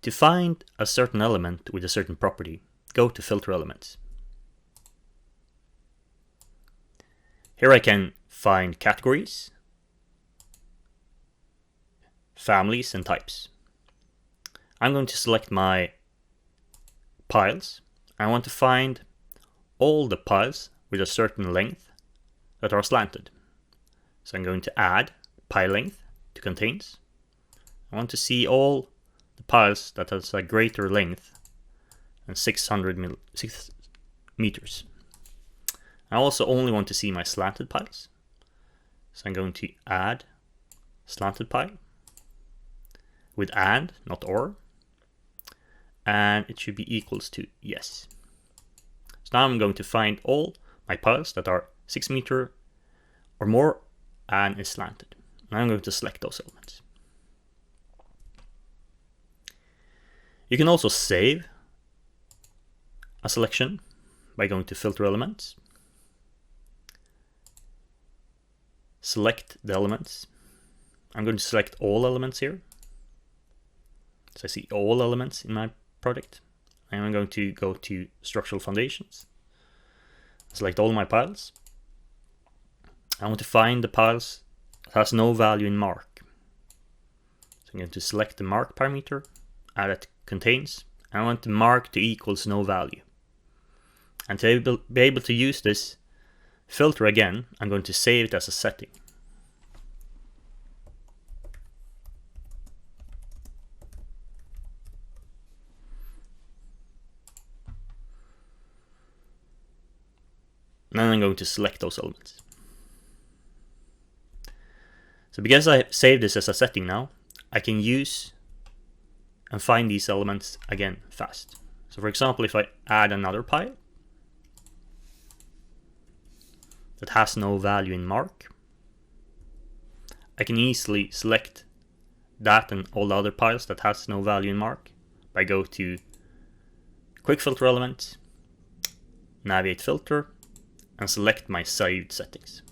To find a certain element with a certain property, go to Filter Elements. Here I can find categories, families, and types. I'm going to select my piles. I want to find all the piles with a certain length that are slanted. So I'm going to add pile length to contains. I want to see all the piles that has a greater length than 6 meters. I also only want to see my slanted piles. So I'm going to add slanted pile with and, not or. And it should be equals to yes. So now I'm going to find all my piles that are 6 meters or more and is slanted. Now I'm going to select those elements. You can also save a selection by going to Filter Elements, select the elements. I'm going to select all elements here. So I see all elements in my project. And I'm going to go to Structural Foundations, select all my piles. I want to find the piles that has no value in mark. So I'm going to select the mark parameter, add it contains, and I want the mark to equals no value. And to be able to use this filter again, I'm going to save it as a setting. And then I'm going to select those elements. So because I saved this as a setting now, I can use and find these elements again fast. So for example, if I add another pile that has no value in mark, I can easily select that and all the other piles that has no value in mark by go to Quick Filter Element, Naviate Filter, and select my saved settings.